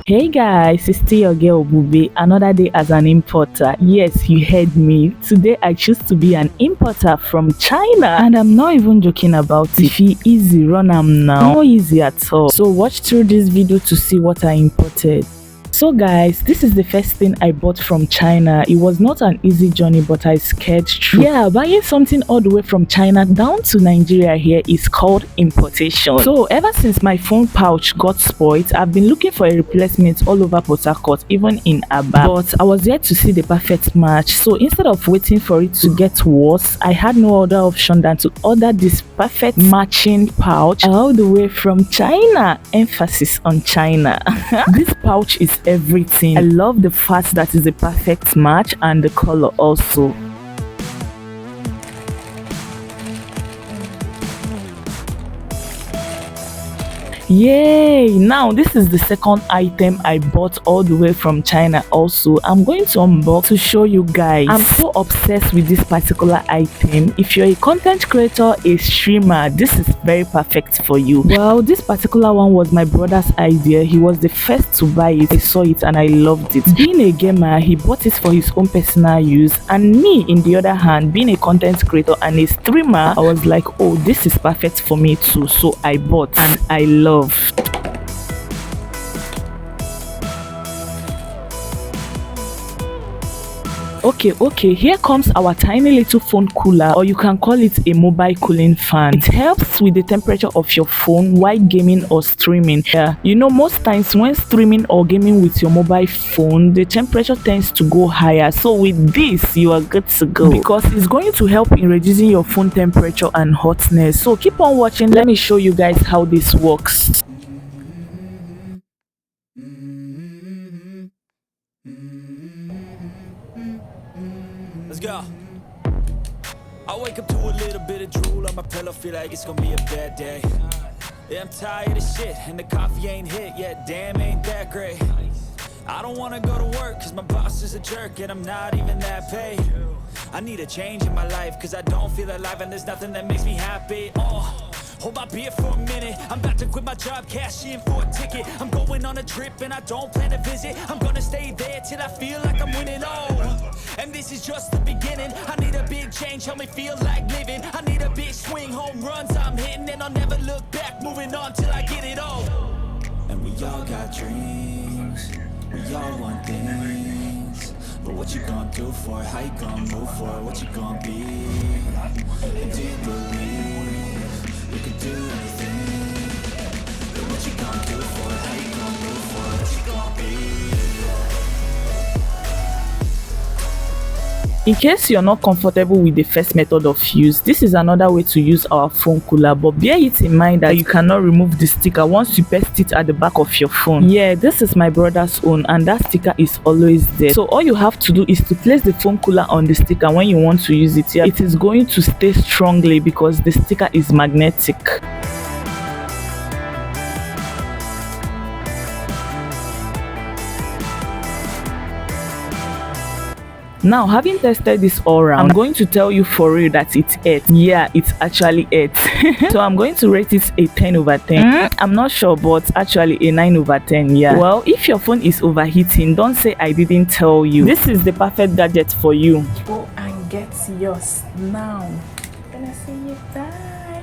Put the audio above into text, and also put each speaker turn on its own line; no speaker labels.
Hey guys, it's still your girl Bube, another day as an importer. Yes, you heard me. Today I choose to be an importer from China, and I'm not even joking about it. If you easy, run am now. No easy at all. So watch through this video to see what I imported. So guys, this is the first thing I bought from China. It was not an easy journey, but I scared through. Yeah, buying something all the way from China down to Nigeria here is called importation. So ever since my phone pouch got spoiled, I've been looking for a replacement all over Port Harcourt, even in Aba. But I was yet to see the perfect match. So instead of waiting for it to get worse, I had no other option than to order this perfect matching pouch all the way from China. Emphasis on China. This pouch is everything. I love the fact that it's a perfect match and the color also. Yay! Now this is the second item I bought all the way from China. Also, I'm going to unbox to show you guys. I'm so obsessed with this particular item. If you're a content creator, a streamer, this is very perfect for you. Well, this particular one was my brother's idea. He was the first to buy it. I saw it and I loved it. Being a gamer, he bought it for his own personal use, and me, in the other hand, being a content creator and a streamer, I was like, oh, this is perfect for me too. So I bought and I love. Okay, here comes our tiny little phone cooler, or you can call it a mobile cooling fan. It helps with the temperature of your phone while gaming or streaming. Yeah, you know, most times when streaming or gaming with your mobile phone, the temperature tends to go higher. So with this, you are good to go, because it's going to help in reducing your phone temperature and hotness. So keep on watching. Let me show you guys how this works.
Let's go. I wake up to a little bit of drool on my pillow, feel like it's gonna be a bad day. Yeah, I'm tired of shit, and the coffee ain't hit yet, damn, ain't that great. I don't wanna go to work, cause my boss is a jerk, and I'm not even that paid. I need a change in my life, cause I don't feel alive, and there's nothing that makes me happy. Hold my beer for a minute, I'm about to quit my job, cash in for a ticket. I'm going on a trip and I don't plan to visit. I'm gonna stay there till I feel like I'm winning, and this is just the beginning. I need a big change, help me feel like living. I need a big swing, home runs I'm hitting, and I'll never look back, moving on till I get it all. And we all got dreams, we all want things, but what you gonna do for it? How you gonna move for it? What you gonna be? And do you believe you can do anything? But what you gonna do for it? How you gonna move for it? What you gonna be?
In case you're not comfortable with the first method of use, this is another way to use our phone cooler, but bear it in mind that you cannot remove the sticker once you paste it at the back of your phone. Yeah, this is my brother's own, and that sticker is always there. So all you have to do is to place the phone cooler on the sticker when you want to use it. Yeah, it is going to stay strongly because the sticker is magnetic. Now, having tested this all around, I'm going to tell you for real that it's 8. Yeah, it's actually 8. So I'm going to rate it a 10 over 10. I'm not sure, but actually a 9 over 10. Yeah. Well, if your phone is overheating, don't say I didn't tell you. This is the perfect gadget for you. Go and get yours now. Gonna see you. Bye.